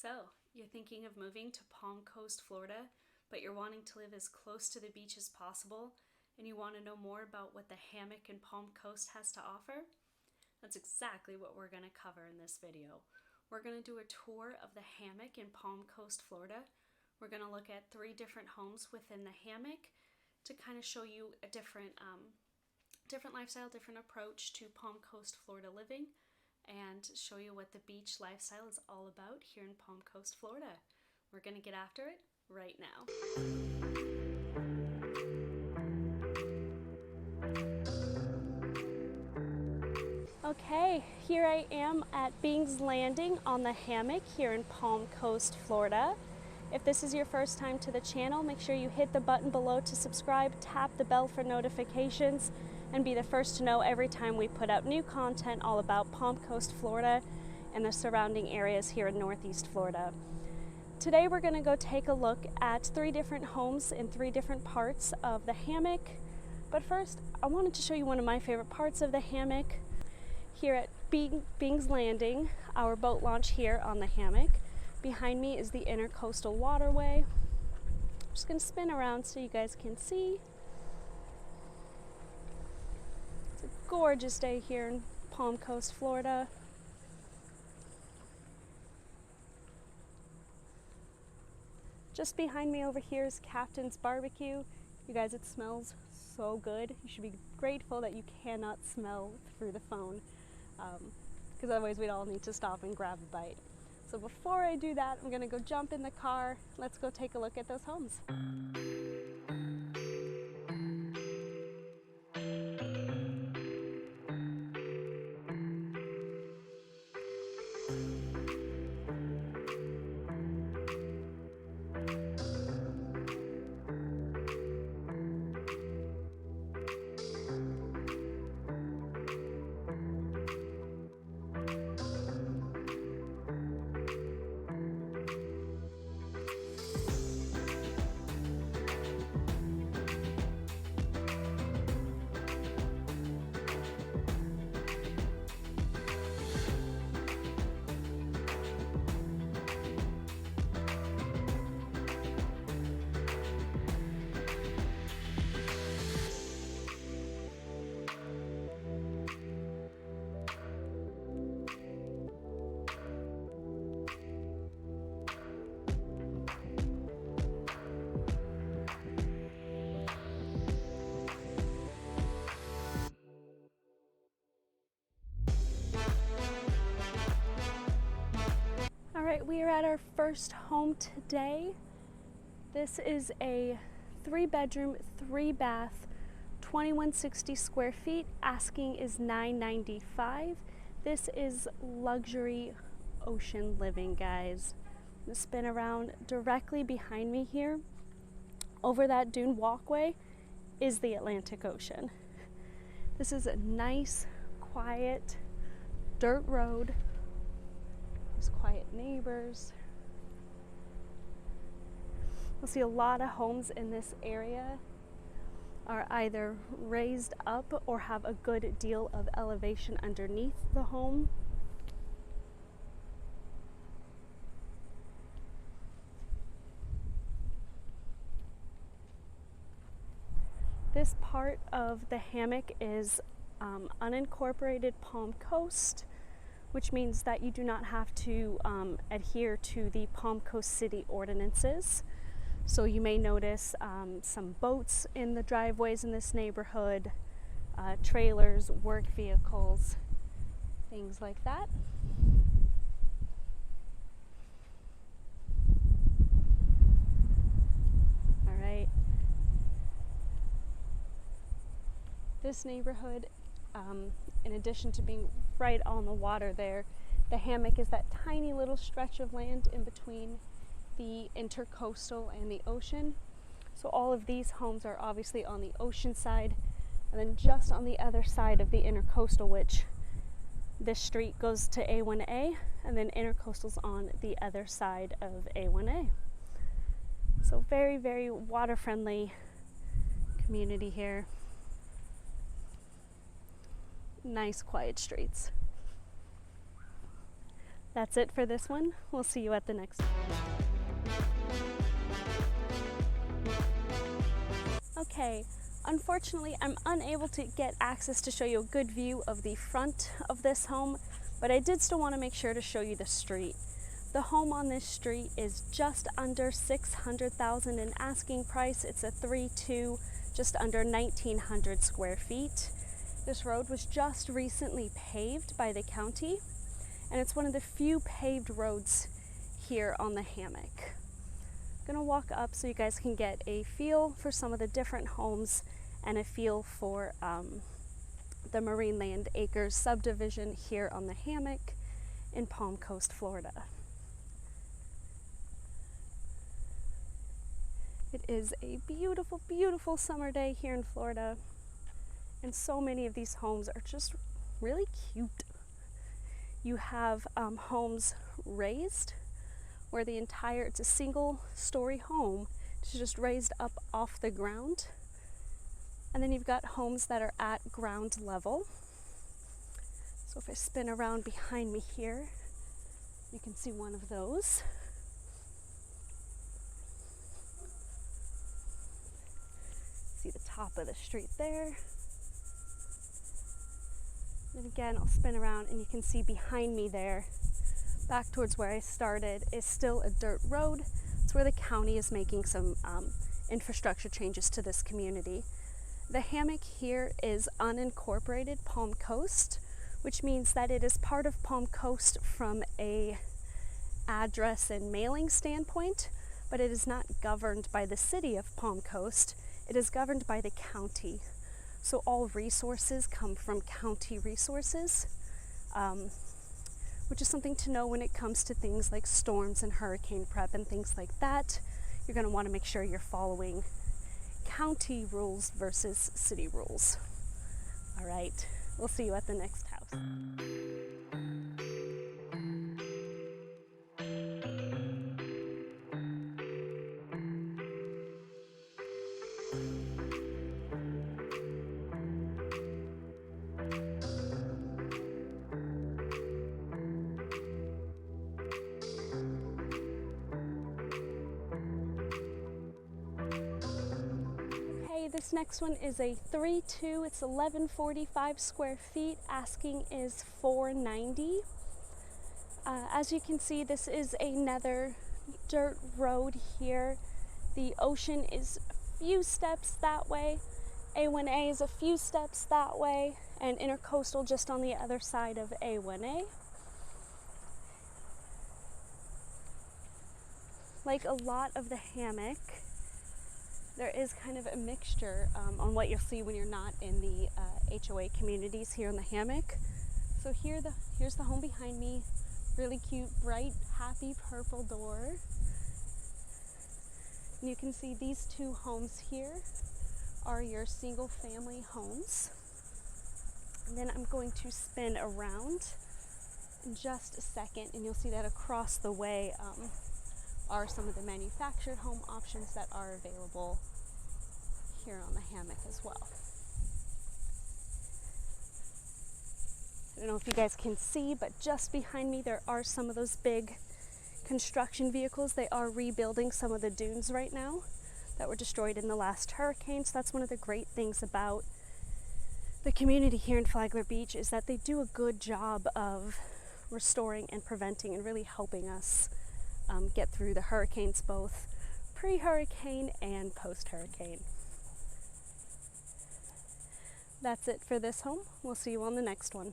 So, you're thinking of moving to Palm Coast, Florida, but you're wanting to live as close to the beach as possible, and you want to know more about what the Hammock in Palm Coast has to offer? That's exactly what we're going to cover in this video. We're going to do a tour of the Hammock in Palm Coast, Florida. We're going to look at 3 different homes within the Hammock to kind of show you a different lifestyle, different approach to Palm Coast, Florida living, and show you what the beach lifestyle is all about here in Palm Coast, Florida. We're going to get after it right now. Okay, here I am at Bing's Landing on the Hammock here in Palm Coast, Florida. If this is your first time to the channel, make sure you hit the button below to subscribe, tap the bell for notifications, and be the first to know every time we put out new content all about Palm Coast, Florida and the surrounding areas here in Northeast Florida. Today we're going to go take a look at 3 different homes in 3 different parts of the Hammock. But first, I wanted to show you one of my favorite parts of the Hammock. Here at Bing's Landing, our boat launch here on the Hammock. Behind me is the Intercoastal Waterway. I'm just going to spin around so you guys can see. It's a gorgeous day here in Palm Coast, Florida. Just behind me over here is Captain's Barbecue. You guys, it smells so good. You should be grateful that you cannot smell through the phone, because otherwise we'd all need to stop and grab a bite. So before I do that, I'm gonna go jump in the car. Let's go take a look at those homes. All right, we are at our first home today. This is a 3-bedroom, 3-bath, 2160 square feet. Asking is $995. This is luxury ocean living, guys. I'm gonna spin around. Directly behind me here, over that dune walkway, is the Atlantic Ocean. This is a nice, quiet dirt road. There's quiet neighbors. You'll see a lot of homes in this area are either raised up or have a good deal of elevation underneath the home. This part of the Hammock is unincorporated Palm Coast, which means that you do not have to adhere to the Palm Coast City ordinances. So you may notice some boats in the driveways in this neighborhood, trailers, work vehicles, things like that. All right. This neighborhood, in addition to being right on the water there, the Hammock is that tiny little stretch of land in between the Intercoastal and the ocean. So all of these homes are obviously on the ocean side, and then just on the other side of the Intercoastal, which this street goes to A1A, and then Intercoastal's on the other side of A1A. So very, very water friendly community here. Nice quiet streets. That's it for this one. We'll see you at the next one. Okay, unfortunately, I'm unable to get access to show you a good view of the front of this home, but I did still want to make sure to show you the street. The home on this street is just under $600,000 in asking price. It's a 3-2, just under 1,900 square feet. This road was just recently paved by the county, and it's one of the few paved roads here on the Hammock. I'm gonna walk up so you guys can get a feel for some of the different homes and a feel for the Marineland Acres subdivision here on the Hammock in Palm Coast, Florida. It is a beautiful, beautiful summer day here in Florida, and so many of these homes are just really cute. You have homes raised, where it's a single story home. It's just raised up off the ground. And then you've got homes that are at ground level. So if I spin around behind me here, you can see one of those. See the top of the street there. And again, I'll spin around and you can see behind me there, back towards where I started, is still a dirt road. It's where the county is making some infrastructure changes to this community. The Hammock here is unincorporated Palm Coast, which means that it is part of Palm Coast from a address and mailing standpoint, but it is not governed by the city of Palm Coast. It is governed by the county. So all resources come from county resources, which is something to know when it comes to things like storms and hurricane prep and things like that. You're going to want to make sure you're following county rules versus city rules. All right, we'll see you at the next house. This next one is a 3-2. It's 1,145 square feet. Asking is $490. As you can see, this is another dirt road here. The ocean is a few steps that way. A1A is a few steps that way, and Intercoastal just on the other side of A1A. Like a lot of the Hammock, there is kind of a mixture on what you'll see when you're not in the HOA communities here in the Hammock. So here's the home behind me. Really cute, bright, happy purple door. And you can see these two homes here are your single family homes. And then I'm going to spin around in just a second, and you'll see that across the way are some of the manufactured home options that are available here on the Hammock as well. I don't know if you guys can see, but just behind me there are some of those big construction vehicles. They are rebuilding some of the dunes right now that were destroyed in the last hurricane. So that's one of the great things about the community here in Flagler Beach, is that they do a good job of restoring and preventing and really helping us get through the hurricanes, both pre-hurricane and post-hurricane. That's it for this home. We'll see you on the next one.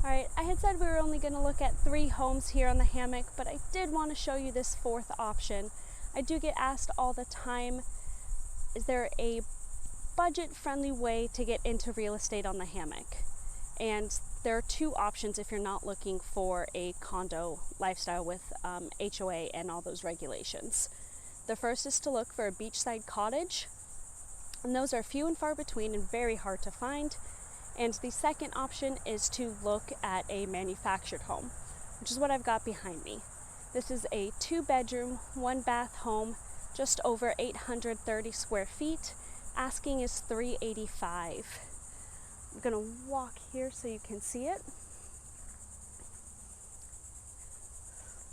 Alright, I had said we were only going to look at 3 homes here on the Hammock, but I did want to show you this 4th option. I do get asked all the time, is there a budget-friendly way to get into real estate on the Hammock? And there are 2 options if you're not looking for a condo lifestyle with HOA and all those regulations. The first is to look for a beachside cottage. And those are few and far between and very hard to find. And the second option is to look at a manufactured home, which is what I've got behind me. This is a 2-bedroom, 1-bath home, just over 830 square feet. Asking is $385. I'm gonna walk here so you can see it.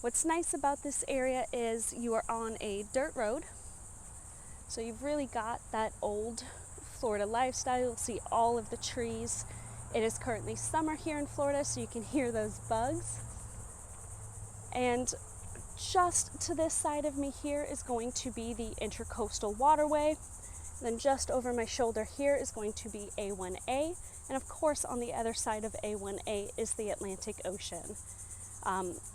What's nice about this area is you are on a dirt road. So you've really got that old Florida lifestyle. You'll see all of the trees. It is currently summer here in Florida, so you can hear those bugs. And just to this side of me here is going to be the Intercoastal Waterway. And then just over my shoulder here is going to be A1A. And of course, on the other side of A1A is the Atlantic Ocean.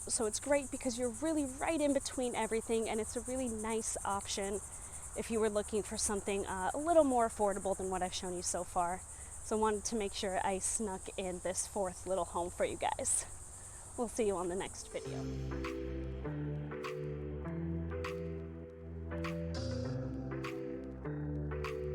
So it's great because you're really right in between everything, and it's a really nice option if you were looking for something a little more affordable than what I've shown you so far. So I wanted to make sure I snuck in this 4th little home for you guys. We'll see you on the next video.